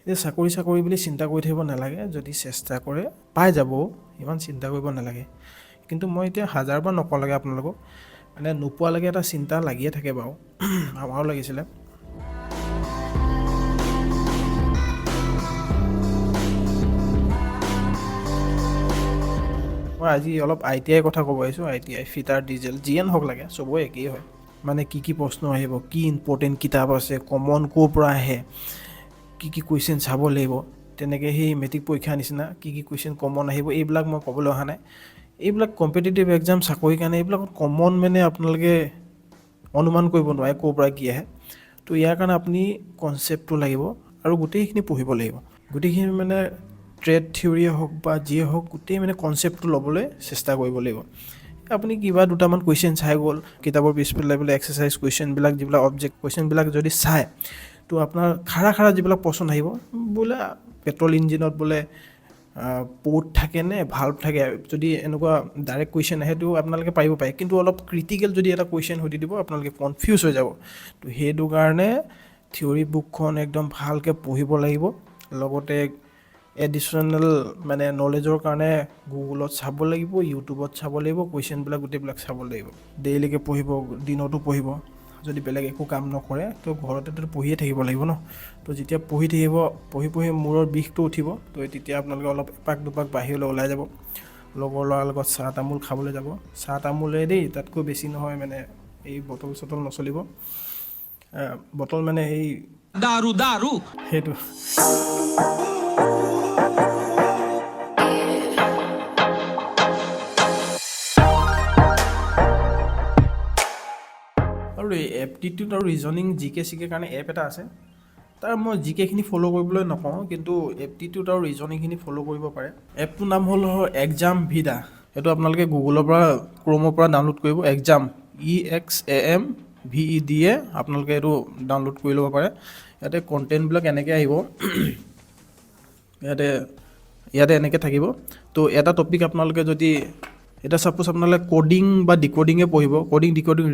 এতিয়া চাকৰি বুলি চিন্তা কৰি থাকিব নালাগে, যদি চেষ্টা কৰে পাই যাব, ইমান চিন্তা কৰিব নালাগে। কিন্তু মই এতিয়া 1000বাৰ নকওঁলাগে আপোনালোকক, মানে নোপোৱালৈকে এটা চিন্তা লাগিয়ে থাকে বাৰু। আমাৰো লাগিছিলে। মই আজি অলপ ITI কথা ক'ব আহিছোঁ। ITI ফিটাৰ ডিজেল যিয়ে নহওক লাগে, চবৰে একেই হয়। মানে কি প্ৰশ্ন আহিব, কি ইম্পৰ্টেণ্ট কিতাপ আছে, কমন ক'ৰ পৰা আহে, কি কুৱেশ্যন চাব লাগিব, তেনেকৈ সেই মেট্ৰিক পৰীক্ষাৰ নিচিনা কি কুৱেশ্যন কমন আহিব, এইবিলাক মই ক'বলৈ অহা নাই। এইবিলাক কম্পিটিটিভ এক্সাম চাকৰিৰ কাৰণে এইবিলাক কমন, মানে আপোনালোকে অনুমান কৰিব নোৱাৰে ক'ৰ পৰা কি আহে। তো ইয়াৰ কাৰণে আপুনি কনচেপ্টটো লাগিব আৰু গোটেইখিনি পঢ়িব লাগিব। গোটেইখিনি মানে ট্ৰেড থিয়ৰিয়ে হওক বা যিয়ে হওক, গোটেই মানে কনচেপ্টটো ল'বলৈ চেষ্টা কৰিব লাগিব। আপুনি কিবা দুটামান কুৱেশ্যন চাই গ'ল, কিতাপৰ পিছফালে বোলে এক্সাৰচাইজ কুৱেশ্যনবিলাক, যিবিলাক অবজেক্ট কুৱেশ্যনবিলাক যদি চায়, তো আপোনাৰ খাৰা যিবিলাক প্ৰশ্ন আহিব, বোলে পেট্ৰল ইঞ্জিনত বোলে প'ৰ্ট থাকে নে ভাল্ভ থাকে, যদি এনেকুৱা ডাইৰেক্ট কুৱেশ্যন আহে তো আপোনালোকে পাৰিব পাৰে। কিন্তু অলপ ক্ৰিটিকেল যদি এটা কুৱেশ্যন সুধি দিব, আপোনালোকে কনফিউজ হৈ যাব। তো সেইটো কাৰণে থিয়ৰী বুকখন একদম ভালকৈ পঢ়িব লাগিব। লগতে এডিশ্যনেল মানে নলেজৰ কাৰণে গুগলত চাব লাগিব, ইউটিউবত চাব লাগিব, কুৱেশ্যনবিলাক গোটেইবিলাক চাব লাগিব। ডেইলিকৈ পঢ়িব, দিনতো পঢ়িব। যদি বেলেগ একো কাম নকৰে তো ঘৰতেতো পঢ়িয়ে থাকিব লাগিব ন। তো যেতিয়া পঢ়ি থাকিব, পঢ়ি মূৰৰ বিষটো উঠিব, তো তেতিয়া আপোনালোকে অলপ এপাক দুপাক বাহিৰলৈ ওলাই যাব, লগৰ ল'ৰাৰ লগত চাহ তামোল খাবলৈ যাব। চাহ তামোলে দেই, তাতকৈ বেছি নহয়, মানে এই বটল চটল নচলিব। বটল মানে এই দাৰু সেইটো। আৰু এই এপটিটিউড আৰু ৰিজনিং জিকে চিকে কাৰণে এপ এটা আছে। তাৰ মই জিকেখিনি ফ'ল' কৰিবলৈ নকওঁ, কিন্তু এপটিটিউড আৰু ৰিজনিংখিনি ফ'ল' কৰিব পাৰে। এপটোৰ নাম হ'ল এক্সাম ভিডা। সেইটো আপোনালোকে গুগলৰ পৰা, ক্ৰমৰ পৰা ডাউনলোড কৰিব। এক্সাম EXAMVEDA আপোনালোকে এইটো ডাউনলোড কৰি ল'ব পাৰে। ইয়াতে কণ্টেণ্টবিলাক এনেকৈ আহিব, ইয়াতে এনেকৈ থাকিব। তো এটা টপিক আপোনালোকে যদি, এতিয়া ছাপ'জ আপোনালোকে ক'ডিং বা ডিক'ডিঙে পঢ়িব, ক'ডিং ডিক'ডিং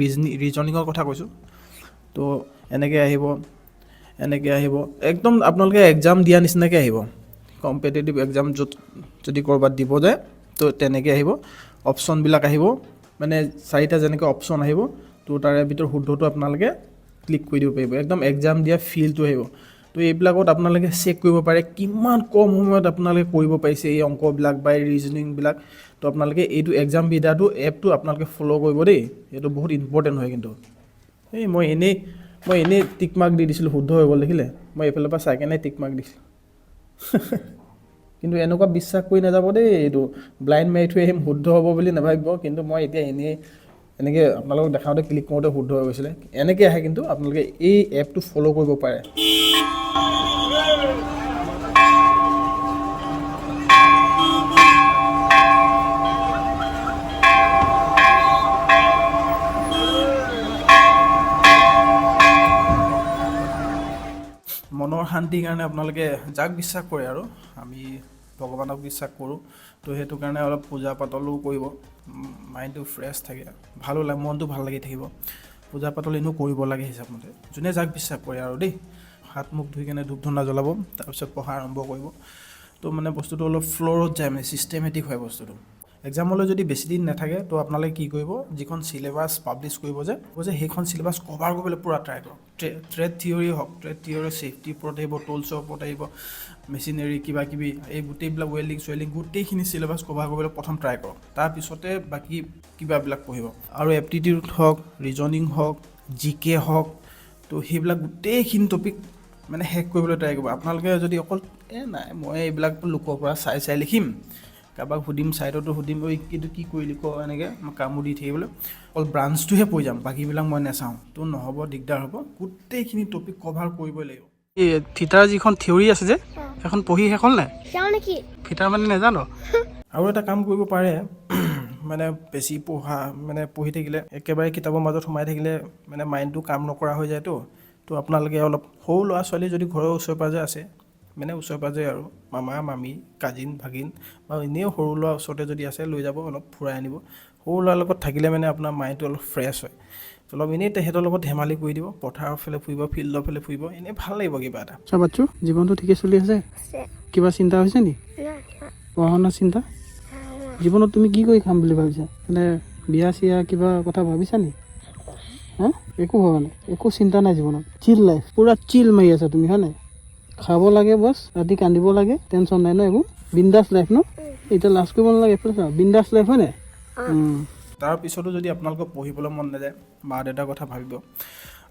ৰিজনিঙৰ কথা কৈছোঁ। তো এনেকৈ আহিব একদম আপোনালোকে এক্সাম দিয়া নিচিনাকৈ আহিব। কম্পিটিটিভ এক্সাম য'ত যদি ক'ৰবাত দিব যায়, তো তেনেকৈ আহিব। অপশ্যনবিলাক আহিব, মানে 4টা যেনেকৈ অপশ্যন আহিব, তো তাৰে ভিতৰত শুদ্ধটো আপোনালোকে ক্লিক কৰি দিব পাৰিব। একদম এক্সাম দিয়া ফিলটো আহিব। তো এইবিলাকত আপোনালোকে চেক কৰিব পাৰে কিমান কম সময়ত আপোনালোকে কৰিব পাৰিছে এই অংকবিলাক বা এই ৰিজনিংবিলাক। তো আপোনালোকে এইটো এক্সাম ভিডাটো এপটো আপোনালোকে ফ'ল' কৰিব দেই, এইটো বহুত ইম্পৰ্টেণ্ট হয়। কিন্তু মই এনেই টিক মাৰ্ক দি দিছিলোঁ, শুদ্ধ হৈ গ'ল দেখিলে। মই এইফালৰ পৰা চাই কেনে টিক মাৰ্ক দিছিলোঁ। কিন্তু এনেকুৱা বিশ্বাস কৰি নাযাব দেই, এইটো ব্লাইণ্ড মাৰি থৈ আহিম শুদ্ধ হ'ব বুলি নাভাবিব। কিন্তু মই এতিয়া এনেকৈ আপোনালোকক দেখাওঁতে ক্লিক কৰোঁতে শুদ্ধ হৈ গৈছিলে। এনেকৈ আহে, কিন্তু আপোনালোকে এই এপটো ফ'ল' কৰিব পাৰে। মনৰ শান্তিৰ কাৰণে আপোনালোকে যাক বিশ্বাস কৰে, আৰু আমি ভগৱানক বিশ্বাস কৰোঁ, তো সেইটো কাৰণে অলপ পূজা পাতলো কৰিব। মাইণ্ডটো ফ্ৰেছ থাকে, ভালো লাগে, মনটো ভাল লাগি থাকিব। পূজা পাতল এনেও কৰিব লাগে হিচাপমতে, যোনে যাক বিশ্বাস কৰে আৰু দেই। হাত মুখ ধুই কেনে ধূপ ধূনা জ্বলাব, তাৰপিছত পঢ়া আৰম্ভ কৰিব। তো মানে বস্তুটো অলপ ফ্ল'ৰত যায়, মানে ছিষ্টেমেটিক হয় বস্তুটো। এক্সামলৈ যদি বেছি দিন নাথাকে, তো আপোনালোকে কি কৰিব, যিখন চিলেবাছ পাব্লিছ কৰিব যে সেইখন চিলেবাছ কভাৰ কৰিবলৈ পূৰা ট্ৰাই কৰক। ট্ৰেড থিয়ৰী হওক, ট্ৰেড থিয়ৰী ছেফটিৰ ওপৰত আহিব, টুলছৰ ওপৰত আহিব, মেচিনেৰী কিবাকিবি, এই গোটেইবিলাক ৱেল্ডিং চুৱেল্ডিং গোটেইখিনি চিলেবাছ কভাৰ কৰিবলৈ প্ৰথম ট্ৰাই কৰক। তাৰপিছতে বাকী কিবাবিলাক পঢ়িব। আৰু এপটিটিউড হওক, ৰিজনিং হওক, জিকে হওক, তো সেইবিলাক গোটেইখিনি টপিক মানে শেষ কৰিবলৈ ট্ৰাই কৰিব। আপোনালোকে যদি অকল নাই মই এইবিলাক লোকৰ পৰা চাই লিখিম, কাৰোবাক সুধিম, ছাইডতো সুধিম, কিন্তু কি কৰি লিখ, এনেকৈ মই কামো দি থাকিবলৈ অকল ব্ৰাঞ্চটোহে পঢ়ি যাম, বাকীবিলাক মই নাচাওঁ, তো নহ'ব, দিগদাৰ হ'ব। গোটেইখিনি টপিক কভাৰ কৰিবই লাগিব। এই থিটাৰ যিখন থিয়ৰী আছে যে, সেইখন পঢ়ি শেষ হ'ল নাই? থিটাৰ মানে নাজানো। আৰু এটা কাম কৰিব পাৰে, মানে বেছি পঢ়ি থাকিলে, একেবাৰে কিতাপৰ মাজত সোমাই থাকিলে মানে মাইণ্ডটো কাম নকৰা হৈ যায়তো। তো আপোনালোকে অলপ সৰু ল'ৰা ছোৱালী যদি ঘৰৰ ওচৰে পাঁজৰে আছে, মানে ওচৰে পাজৰে আৰু মামা মামী কাজিন ভাগিন বা এনেও সৰু ল'ৰা ওচৰতে যদি আছে লৈ যাব, অলপ ফুৰাই আনিব। সৰু ল'ৰাৰ লগত থাকিলে মানে আপোনাৰ মাইণ্ডটো অলপ ফ্ৰেছ হয়। তো অলপ এনেই তেখেতৰ লগত ধেমালি কৰি দিব, পথাৰৰ ফালে ফুৰিব, ফিল্ডৰ ফালে ফুৰিব, এনেই ভাল লাগিব কিবা এটা। বাচ্চু, জীৱনটো ঠিকে চলি আছে? কিবা চিন্তা হৈছে নি? পঢ়া শুনাৰ চিন্তা? জীৱনত তুমি কি কৰি খাম বুলি ভাবিছা? মানে বিয়া চিয়া কিবা কথা ভাবিছা নি? হা? একো ভবা নাই, একো চিন্তা নাই জীৱনত? চিল লাইফ, পুৰা চিল মাৰি আছা তুমি, হয় নাই? খাব লাগে বছ, ৰাতি কান্দিব লাগে, টেনশ্যন নাই ন একো? বিন্দাছ লাইফ ন? এতিয়া লাজ কৰিব নালাগে, এইফালে চোৱা, বিন্দাছ লাইফ হয় নাই? তাৰ পিছতো যদি আপোনালোকক পঢ়িবলৈ মন নাযায়, মা দেউতাৰ কথা ভাবিব।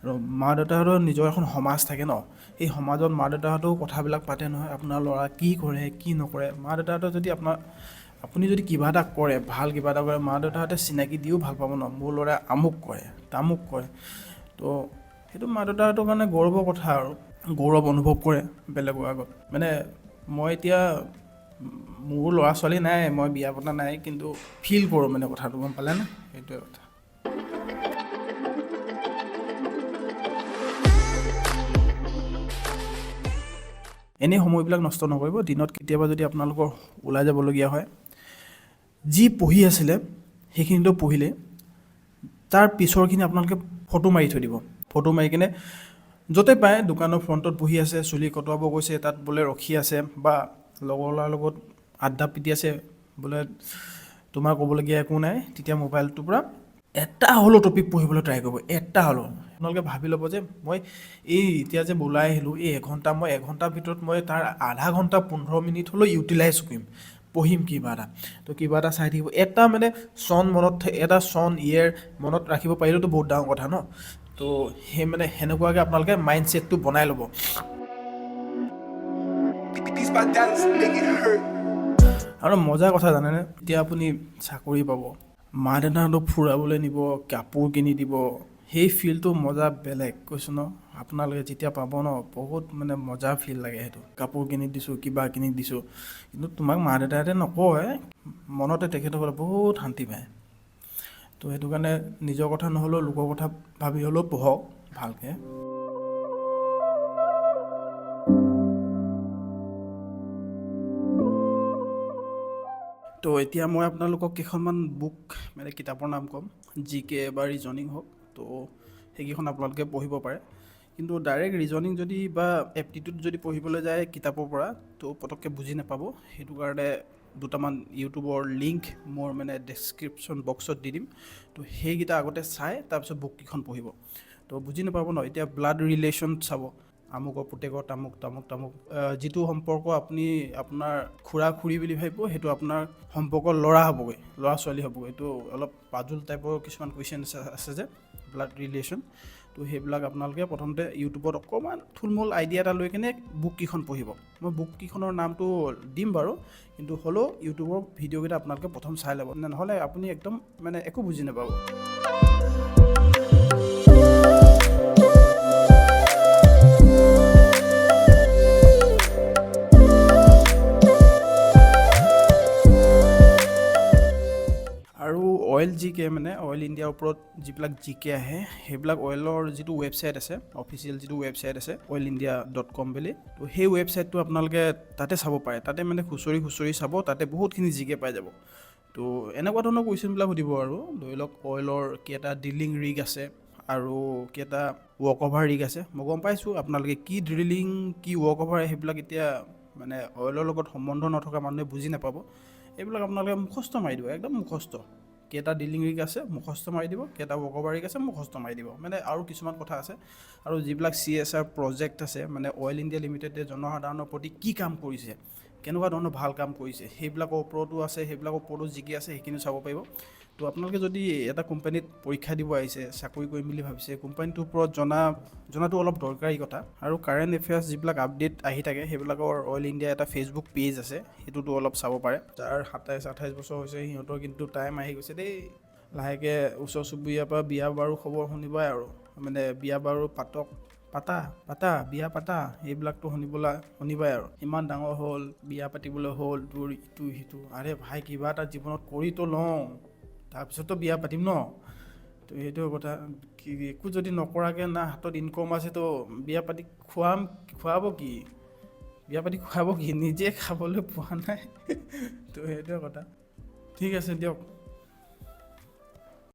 আৰু মা দেউতাহঁতৰ নিজৰ এখন সমাজ থাকে ন, সেই সমাজত মা দেউতাহঁতেও কথাবিলাক পাতে নহয়, আপোনাৰ ল'ৰা কি কৰে কি নকৰে। মা দেউতাহঁতে যদি আপুনি যদি কিবা এটা কৰে, ভাল কিবা এটা কৰে, মা দেউতাহঁতে চিনাকি দিও ভাল পাব ন, মোৰ ল'ৰাই আমুক কৰে তামুক কৰে। তো সেইটো মা দেউতাহঁতৰ কাৰণে গৌৰৱৰ কথা আৰু গৌৰৱ অনুভৱ কৰে বেলেগৰ আগত। মানে মই এতিয়া মোৰ ল'ৰা ছোৱালী নাই, মই বিয়া পতা নাই, কিন্তু ফিল কৰোঁ মানে কথাটো, গম পালেনে? সেইটোৱে কথা। এনেই সময়বিলাক নষ্ট নকৰিব। দিনত কেতিয়াবা যদি আপোনালোকৰ ওলাই যাবলগীয়া হয়, যি পঢ়ি আছিলে সেইখিনিতো পঢ়িলে, তাৰ পিছৰখিনি আপোনালোকে ফটো মাৰি থৈ দিব। ফটো মাৰি কিনে য'তে পায়, দোকানৰ ফ্ৰণ্টত বহি আছে, চুলি কটোৱাব গৈছে, তাত বোলে ৰখি আছে, বা লগৰ ল'ৰাৰ লগত আড্ডা পিটি আছে, বোলে তোমাৰ ক'বলগীয়া একো নাই, তেতিয়া মোবাইলটোৰ পৰা এটা হ'লেও টপিক পঢ়িবলৈ ট্ৰাই কৰিব, এটা হ'লেও। আপোনালোকে ভাবি ল'ব যে মই এতিয়া যে ওলাই আহিলোঁ, এই এঘণ্টাৰ ভিতৰত মই তাৰ আধা ঘণ্টা 15 মিনিট হ'লেও ইউটিলাইজ কৰিম, পঢ়িম কিবা এটা। তো কিবা এটা চাই থাকিব, এটা মানে এটা চন ইয়েৰ মনত ৰাখিব পাৰিলেতো বহুত ডাঙৰ কথা ন। তো সেই মানে সেনেকুৱাকৈ আপোনালোকে মাইণ্ডছেটটো বনাই ল'ব। আৰু মজাৰ কথা জানেনে, এতিয়া আপুনি চাকৰি পাব, মা দেউতাহঁতক ফুৰাবলৈ নিব, কাপোৰ কিনি দিব, সেই ফিলটো মজা বেলেগ, কৈছোঁ ন। আপোনালোকে যেতিয়া পাব ন, বহুত মানে মজা ফিল লাগে সেইটো। কাপোৰ কিনি দিছোঁ, কিবা কিনি দিছোঁ, কিন্তু তোমাক মা দেউতাহঁতে নকয়, মনতে তেখেতসকলে বহুত শান্তি পায়। তো সেইটো কাৰণে নিজৰ কথা নহ'লেও লোকৰ কথা ভাবি হ'লেও পঢ়ক ভালকৈ। তো এতিয়া মই আপোনালোকক কেইখনমান বুক মানে কিতাপৰ নাম ক'ম, জিকে বা ৰিজনিং হওক। তো সেইকেইখন আপোনালোকে পঢ়িব পাৰে। কিন্তু ডাইৰেক্ট ৰিজনিং যদি বা এপ্টিটিউড যদি পঢ়িবলৈ যায় কিতাপৰ পৰা, তো পটককৈ বুজি নাপাব। সেইটো কাৰণে দুটামান ইউটিউবৰ লিংক মোৰ মানে ডেছক্ৰিপশ্যন বক্সত দি দিম। তো সেইকেইটা আগতে চাই তাৰপিছত বুককেইখন পঢ়িব। তো বুজি নাপাব ন। এতিয়া ব্লাড ৰিলেশ্যন চাব, আমুকৰ পুতেকৰ তামুক যিটো সম্পৰ্ক আপুনি আপোনাৰ খুৰা খুৰী বুলি ভাবিব, সেইটো আপোনাৰ সম্পৰ্ক ল'ৰা হ'বগৈ, ল'ৰা ছোৱালী হ'বগৈ। এইটো অলপ পাজুল টাইপৰ কিছুমান কুৱেশ্যন আছে যে ব্লাড ৰিলেশ্যন। তো সেইবিলাক আপোনালোকে প্ৰথমতে ইউটিউবত অকণমান থুলমূল আইডিয়া এটা লৈ কিনে বুককেইখন পঢ়িব। মই বুককেইখনৰ নামটো দিম বাৰু, কিন্তু হ'লেও ইউটিউবৰ ভিডিঅ'কেইটা আপোনালোকে প্ৰথম চাই ল'ব, নহ'লে আপুনি একদম মানে একো বুজি নাপাব। আৰু অইল জিকে মানে অইল ইণ্ডিয়াৰ ওপৰত যিবিলাক জিকে আহে, সেইবিলাক অইলৰ যিটো ৱেবছাইট আছে, অফিচিয়েল যিটো ৱেবছাইট আছে oilindia.com বুলি, তো সেই ৱেবছাইটটো আপোনালোকে তাতে চাব পাৰে। তাতে মানে খুচৰি চাব, তাতে বহুতখিনি জিকে পাই যাব। তো এনেকুৱা ধৰণৰ কুৱেশ্যনবিলাক সুধিব আৰু ধৰি লওক অইলৰ কেইটা ড্ৰিলিং ৰিগ আছে আৰু কেইটা ৱৰ্ক অভাৰ ৰিগ আছে। মই গম পাইছোঁ আপোনালোকে কি ড্ৰিলিং কি ৱৰ্ক অভাৰ সেইবিলাক এতিয়া মানে অইলৰ লগত সম্বন্ধ নথকা মানুহে বুজি নাপাব। এইবিলাক আপোনালোকে মুখস্থ মাৰি দিব, একদম মুখস্থ। কেইটা ড্ৰিলিং ৰিগ আছে মুখস্থ মাৰি দিব, কেইটা ৱৰ্ক অভাৰ ৰিগ আছে মুখস্থ মাৰি দিব। মানে আৰু কিছুমান কথা আছে, আৰু যিবিলাক CSR প্ৰজেক্ট আছে, মানে অইল ইণ্ডিয়া লিমিটেডে জনসাধাৰণৰ প্ৰতি কি কাম কৰিছে, কেনেকুৱা ধৰণৰ ভাল কাম কৰিছে, সেইবিলাকৰ ওপৰতো আছে, সেইবিলাকৰ ওপৰতো জিকে আছে, সেইখিনি চাব পাৰিব। তো আপোনালোকে যদি এটা কোম্পানীত পৰীক্ষা দিব আহিছে, চাকৰি কৰিম বুলি ভাবিছে, কোম্পানীটোৰ ওপৰত জনাটো অলপ দৰকাৰী কথা। আৰু কাৰেণ্ট এফেয়াৰ্ছ যিবিলাক আপডেট আহি থাকে, সেইবিলাকৰ অইল ইণ্ডিয়া এটা ফেচবুক পেজ আছে, সেইটোতো অলপ চাব পাৰে। যাৰ 27-28 বছৰ হৈছে সিহঁতৰ কিন্তু টাইম আহি গৈছে দেই। লাহেকৈ ওচৰ চুবুৰীয়াৰ পৰা বিয়া বাৰু খবৰ শুনিবাই আৰু, মানে বিয়া বাৰু পাতা বিয়া পাতা, এইবিলাকতো শুনিবাই আৰু। ইমান ডাঙৰ হ'ল, বিয়া পাতিবলৈ হ'ল, তোৰ ইটো সিটো। আৰে ভাই, কিবা এটা জীৱনত কৰিতো লওঁ, তাৰপিছতো বিয়া পাতিম ন। তো সেইটো কথা। একো যদি নকৰাকৈ না হাতত ইনকম আছে, তো বিয়া পাতি খুৱাব কি? বিয়া পাতি খুৱাব কি, নিজে খাবলৈ পোৱা নাই তো সেইটোৱে কথা। ঠিক আছে দিয়ক।